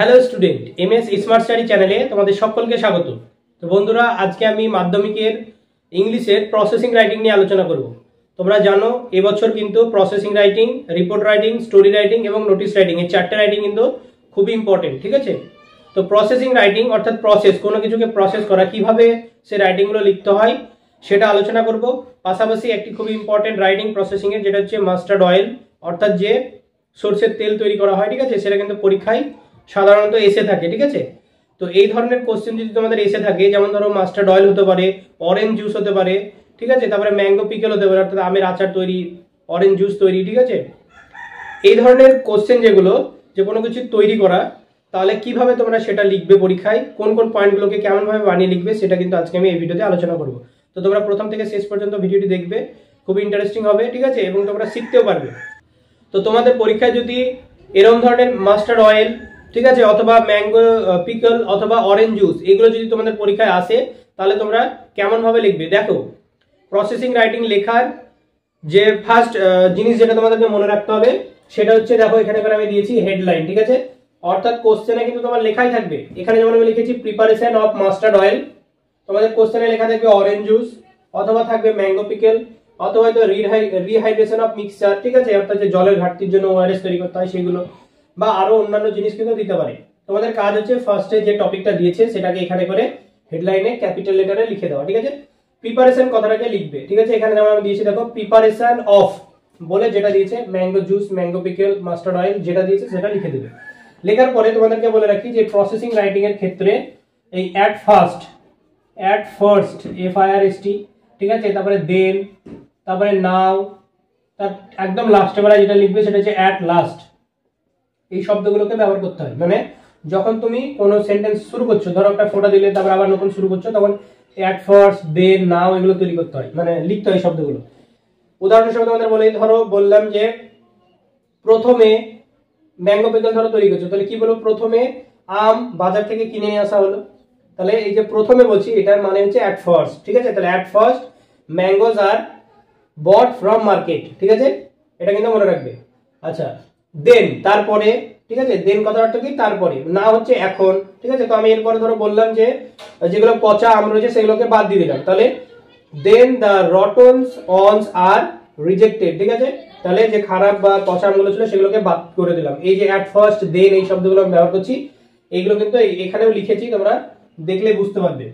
Hello student, MS smart study চ্যানেলে তোমাদের সকলকে স্বাগত। তো বন্ধুরা, আজকে আমি মাধ্যমিকের ইংলিশের প্রসেসিং রাইটিং নিয়ে আলোচনা করব। তোমরা জানো এবছর কিন্তু processing writing, report writing, story writing এবং নোটিশ রাইটিং এই চারটে রাইটিং কিন্তু খুবই ইম্পর্টেন্ট, ঠিক আছে? তো প্রসেসিং রাইটিং অর্থাৎ প্রসেস, কোনো কিছুকে প্রসেস করা, কিভাবে সে রাইটিংগুলো লিখতে হয় সেটা আলোচনা করব। পাশাপাশি একটি খুবই ইম্পর্টেন্ট রাইটিং প্রসেসিং এর, যেটা হচ্ছে মাস্টার্ড অয়েল, অর্থাৎ যে সরষের তেল তৈরি করা হয়, ঠিক আছে? সেটা কিন্তু পরীক্ষায় সাধারণত এসে থাকে, ঠিক আছে? তো এই ধরনের কোশ্চেন যদি তোমাদের এসে থাকে, যেমন ধরো মাস্টার্ড অয়েল হতে পারে, অরেঞ্জ জুস হতে পারে, ঠিক আছে? তারপরে ম্যাঙ্গো পিকেল হতে পারে, অর্থাৎ আমের আচার তৈরি, অরেঞ্জ জুস তৈরি, ঠিক আছে? এই ধরনের কোশ্চেন যেগুলো, যে কোনো কিছু তৈরি করা, তাহলে কিভাবে তোমরা সেটা লিখবে পরীক্ষায়, কোন কোন পয়েন্টগুলোকে কেমন ভাবে বানিয়ে লিখবে, সেটা কিন্তু আজকে আমি এই ভিডিওতে আলোচনা করব। তো তোমরা প্রথম থেকে শেষ পর্যন্ত ভিডিওটি দেখবে, খুবই ইন্টারেস্টিং হবে, ঠিক আছে? এবং তোমরা শিখতেও পারবে। তো তোমাদের পরীক্ষায় যদি এরকম ধরনের মাস্টার্ড অয়েল, ঠিক আছে, অথবা ম্যাঙ্গো পিকল অথবা অরেঞ্জ জুস, এগুলো যদি তোমাদের পরীক্ষায় আসে, তাহলে তোমরা কেমন ভাবে লিখবে। দেখো, প্রসেসিং রাইটিং লেখার যে ফার্স্ট জিনিস যেটা তোমাদেরকে মনে রাখতে হবে, সেটা হচ্ছে, দেখো এখানে করে আমি দিয়েছি হেডলাইন, ঠিক আছে? অর্থাৎ কোশ্চেনে কিন্তু তোমার লেখাই থাকবে। এখানে যেমন আমি লিখেছি প্রিপারেশন অফ মাস্টার্ড অয়েল, তোমাদের কোশ্চেনে লেখা থাকবে অরেঞ্জ জুস, অথবা থাকবে ম্যাঙ্গো পিকেল, অথবা হয়তো রিহাইড্রেশন অফ মিক্সচার, ঠিক আছে? অর্থাৎ যে জলের ঘাটতির জন্য ওআরএস তৈরি করতে হয় সেগুলো, বা আরো অন্যান্য জিনিস কিন্তু দিতে পারে। তোমাদের কাজ হচ্ছে ফার্স্টে যে টপিকটা দিয়েছে সেটাকে এখানে করে হেডলাইনে ক্যাপিটাল লেটারে লিখে দেওয়া, ঠিক আছে? প্রিপারেশন কথাটাকে লিখবে, ঠিক আছে? এখানে যেমন আমি দিয়েছি, দেখো প্রিপারেশন অফ বলে যেটা দিয়েছে, mango juice, mango pickle, mustard oil যেটা দিয়েছে সেটা লিখে দেবে। লেখার পরে তোমাদেরকে বলে রাখি যে প্রসেসিং রাইটিং এর ক্ষেত্রে এই অ্যাট ফার্স্ট FIRST, ঠিক আছে? তারপরে দেন, তারপরে নাও, তার একদম লাস্টে বেলা যেটা লিখবে সেটা হচ্ছে অ্যাট লাস্ট। এই শব্দগুলোকে ব্যবহার করতে হয়। মানে যখন তুমি কোনো সেন্টেন্স শুরু করছো, ধরো একটা ফোঁটা দিলে তারপর আবার নতুন শুরু করছো, তখন অ্যাট ফার্স্ট, দেন, নাও এগুলো তৈরি করতে হয়, মানে লিখতে হয় শব্দগুলো। উদাহরণ হিসেবে তোমাদের বলে, ধরো বললাম যে প্রথমে ম্যাঙ্গো পিকল ধরো তৈরি করছো, তাহলে কি বলবো? প্রথমে আম বাজার থেকে কিনে নিয়ে আসা হলো। তাহলে এই যে প্রথমে বলছি, এটার মানে হচ্ছে অ্যাট ফার্স্ট, ঠিক আছে? তাহলে at first mangoes are bought from market, ঠিক আছে? এটা কিন্তু মনে রাখবে। আচ্ছা, দেন তারপরে, ঠিক আছে? দেন কথার অর্থ কি? তারপরে। না হচ্ছে এখন, ঠিক আছে? তো আমি এরপরে ধরো বললাম যে যেগুলো পচা আম রয়েছে সেগুলোকে বাদ দিয়ে দিলাম, তাহলে দেন দ্য রটনস অনস আর রিজেক্টেড, ঠিক আছে? তাহলে যে খারাপ বা পচা আমগুলো ছিল সেগুলোকে বাদ করে দিলাম। এই যে অ্যাট ফার্স্ট, দেন, এই শব্দগুলো আমি ব্যবহার করছি, এইগুলো কিন্তু এখানেও লিখেছি, তোমরা দেখলে বুঝতে পারবে।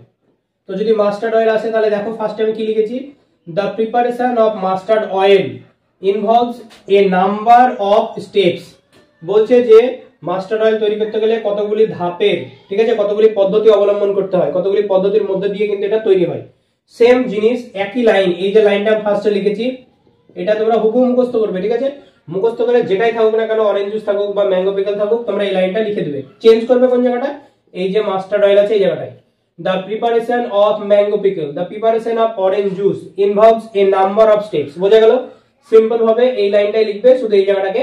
তো যদি মাস্টার্ড অয়েল আসে, তাহলে দেখো ফার্স্টে আমি কি লিখেছি? The preparation of mustard oil involves A number of steps. বলছে যে মাস্টার্ড অয়েল তৈরি করতে গেলে কতগুলি ধাপের, ঠিক আছে, কতগুলি পদ্ধতি অবলম্বন করতে হয়, কতগুলি পদ্ধতির মধ্যে দিয়ে কিন্তু এটা তৈরি হয়। সেম জিনিস, একই লাইন, এই যে লাইনটা ফার্স্টে লিখেছি, এটা তোমরা হুবহু মুখস্থ করবে, ঠিক আছে? মুখস্থ করে যেটাই থাকুক না কেন, অরেঞ্জ জুস থাকুক বা ম্যাঙ্গো পিকল থাকুক, তোমরা এই লাইনটা লিখে দেবে। চেঞ্জ করবে কোন জায়গাটা? এই যে মাস্টার্ড অয়েল আছে এই জায়গাটায়। The preparation of mango pickle, the preparation of orange juice involves a number of steps. বোঝা গেল? সিম্পল ভাবে এই লাইনটাই লিখবে, শুধু এই জায়গাটাকে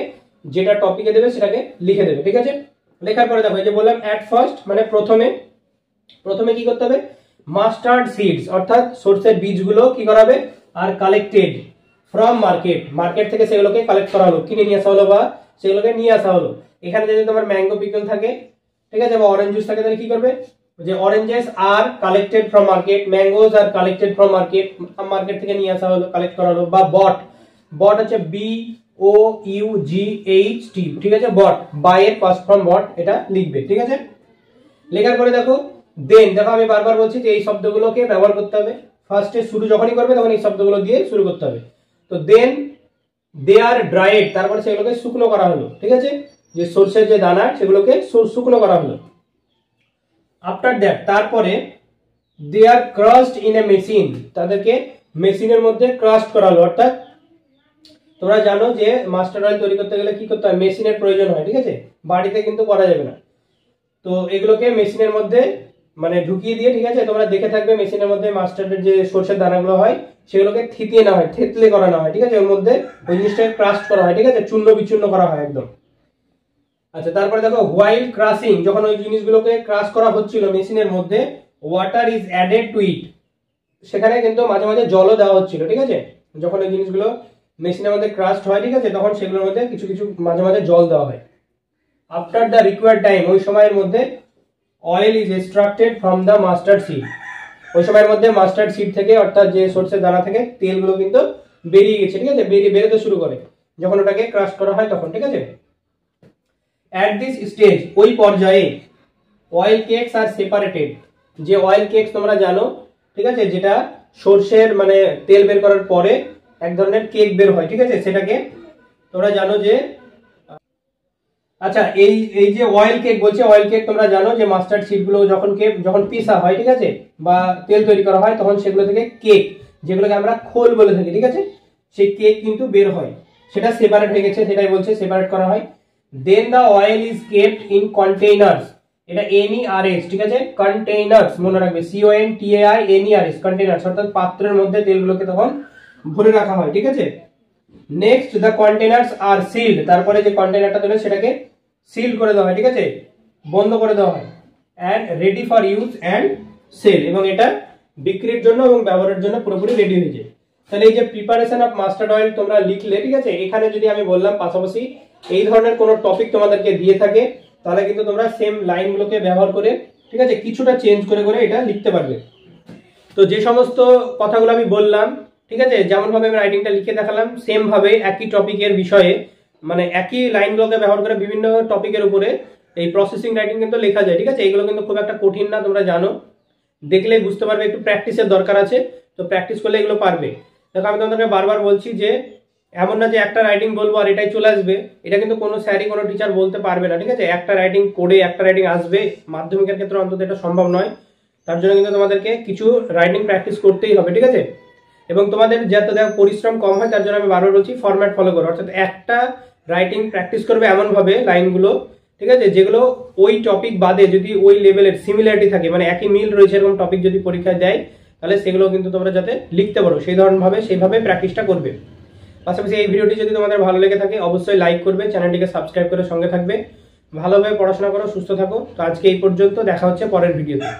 যেটা টপিকে দেবে সেটাকে লিখে দেবে, ঠিক আছে? লেখার পরে দেখো, এই যে বললাম অ্যাট ফার্স্ট, মানে প্রথমে কি করতে হবে? মাস্টার্ড সিডস, অর্থাৎ সরষের বীজগুলো কি করাবে? আর কালেক্টেড ফ্রম মার্কেট থেকে সেগুলোকে কালেক্ট করা হলো, কিনে নিয়ে আসা হলো বা সেগুলোকে নিয়ে আসা হলো। এখানে যদি তোমার ম্যাঙ্গো পিকল থাকে, ঠিক আছে, বা অরেঞ্জ জুস থাকে, তাহলে কি করবে? যে oranges are collected from market, mangoes are collected from market থেকে নিয়ে আসা হলো, কালেক্ট করা হলো। বা বট হচ্ছে BOUGHT, ঠিক আছে? বট, বাই এর পাস্ট ফর্ম বট, এটা লিখবে, ঠিক আছে? লেখার পরে দেখো দেন, দেখো আমি বারবার বলছি যে এই শব্দগুলোকে ব্যবহার করতে হবে। ফার্স্টে শুরু যখনই করবে তখন এই শব্দগুলো দিয়ে শুরু করতে হবে। তো দেন দে আর ড্রাইড, তারপরে সেগুলোকে শুকনো করা হলো, ঠিক আছে? যে সরষের যে দানা সেগুলোকে শুকনো করা হলো। আফটার দ্যাট, তারপরে দে আর ক্রাশড ইন এ মেশিন, তাদেরকে মেশিনের মধ্যে ক্রাশড করা হলো। অর্থাৎ তোমরা জানো যে মাস্টার্ড অয়েল তৈরি করতে গেলে কি করতে হয়? মেশিনের প্রয়োজন হয়, ঠিক আছে? বাড়িতে কিন্তু করা যাবে না। তো এগুলোকে মেশিনের মধ্যে মানে ঢুকিয়ে দিয়ে, ঠিক আছে, তোমরা দেখে থাকবে মেশিনের মধ্যে মাস্টার্ডের যে সরষের দানাগুলো হয় সেগুলোকে থিতিয়ে না হয়, থেতলে করা না হয়, ঠিক আছে? ওর মধ্যে ওই জিনিসটাকে ক্রাশড করা হয়, ঠিক আছে? চূর্ণ বিচূর্ণ করা হয় একদম। আচ্ছা, তারপরে দেখো হোয়াইল ক্রাশিং, যখন ওই জিনিসগুলোকে ক্রাশ করা হচ্ছিল মেশিনের মধ্যে, ওয়াটার ইজ অ্যাডেড টু ইট, সেখানে কিন্তু মাঝে মাঝে জলও দেওয়া হচ্ছিল, ঠিক আছে? যখন ওই জিনিসগুলো মেশিনের মধ্যে ক্রাশড হয়, ঠিক আছে, তখন সেগুলোর মধ্যে কিছু কিছু মাঝে মাঝে জল দেওয়া হয়। আফটার দ্য রিকোয়ার্ড টাইম, ওই সময়ের মধ্যে oil is extracted from the mustard seed, ওই সময়ের মধ্যে মাস্টার্ড সিড থেকে অর্থাৎ যে সরষের দানা থেকে তেলগুলো কিন্তু বেরিয়ে গেছে, ঠিক আছে, বেরোতে শুরু করে যখন ওটাকে ক্রাশ করা হয় তখন, ঠিক আছে। অ্যাট দিস স্টেজ, ওই পর্যায়ে অয়েল কেকস আর সেপারেটেড, যে অয়েল কেকস তোমরা জানো, ঠিক আছে, যেটা সরষের মানে তেল বের করার পরে এক ধরনের কেক বের হয়, ঠিক আছে, সেটাকে তোমরা জানো যে আচ্ছা এই যে অয়েল কেক বলছে, অয়েল কেক তোমরা জানো যে মাস্টার্ড সিড গুলো যখন পিসা হয়, ঠিক আছে, বা তেল তৈরি করা হয় তখন সেগুলো থেকে কেক, যেগুলোকে আমরা খোল বলে থাকি, ঠিক আছে, সেই কেক কিন্তু বের হয়, সেটা সেপারেট হয়ে গেছে, সেটাই বলছে সেপারেট করা হয়। Then the oil is kept in containers, এটা NERS, ঠিক আছে, কন্টেইনার্স মনে রাখবে, CONTAINERS, কন্টেইনার্স, অর্থাৎ পাত্রের মধ্যে তেলগুলোকে তখন ভরে রাখা হয়, ঠিক আছে। Next the containers R sealed, তারপরে যে কন্টেইনারটা তৈরি সেটাকে সিল করে দেওয়া হয়, ঠিক আছে, বন্ধ করে দেওয়া হয়। And ready for use and sale, এবং এটা বিক্রির জন্য এবং ব্যবহারের জন্য পুরোপুরি রেডি হয়ে যায়। তাহলে এই যে প্রিপারেশন অফ মাস্টার্ড অয়েল তোমরা লিখলে, ঠিক আছে, এখানে যদি আমি বললাম পাশাপাশি এই ধরনের কোনো টপিক তোমাদেরকে দিয়ে থাকে তাহলে কিন্তু তোমরা সেম লাইনগুলোকে ব্যবহার করে, ঠিক আছে, কিছুটা চেঞ্জ করে করে এটা লিখতে পারবে। তো যে সমস্ত কথাগুলো আমি বললাম, ঠিক আছে, যেমন ভাবে আমি রাইটিংটা লিখে দেখালাম সেম ভাবে একই টপিকের বিষয়ে মানে একই লাইনগুলোকে ব্যবহার করে বিভিন্ন টপিকের উপরে এই প্রসেসিং রাইটিং কিন্তু লেখা যায়, ঠিক আছে। এগুলো কিন্তু খুব একটা কঠিন না, তোমরা জানো, দেখলেই বুঝতে পারবে, একটু প্র্যাকটিসের দরকার আছে, তো প্র্যাকটিস করলে এগুলো পারবে। দেখো আমি তোমাদেরকে বারবার বলছি যে এমন না যে একটা রাইটিং বলবো আর এটাই চলে আসবে, এটা কিন্তু কোনো স্যারই কোনো টিচার বলতে পারবে না, ঠিক আছে। একটা রাইটিং করে একটা রাইটিং আসবে, মাধ্যমিকের ক্ষেত্রে অন্তত এটা সম্ভব নয়, তার জন্য কিন্তু তোমাদেরকে কিছু রাইটিং প্র্যাকটিস করতেই হবে, ঠিক আছে। এবং তোমাদের যাতে পরিশ্রম কম হয় তার জন্য আমি বারবার বলছি ফরম্যাট ফলো করো, অর্থাৎ একটা রাইটিং প্র্যাকটিস করবে এমন ভাবে লাইনগুলো, ঠিক আছে, যেগুলো ওই টপিক বাদে যদি ওই লেভেলের সিমিলারিটি থাকে, মানে একই মিল রয়েছে এরকম টপিক যদি পরীক্ষায় দেয় তাহলে সেগুলো কিন্তু তোমরা যাতে লিখতে পারো সেই ধরনের ভাবে সেইভাবে প্র্যাকটিসটা করবে। পাশাপাশি এই ভিডিওটি যদি তোমাদের ভালো লেগে থাকে অবশ্যই লাইক করবে, চ্যানেলটিকে সাবস্ক্রাইব করে সঙ্গে থাকবে। ভালোভাবে পড়াশোনা করো, সুস্থ থাকো। তো আজকে এই পর্যন্ত, দেখা হচ্ছে পরের ভিডিওতে।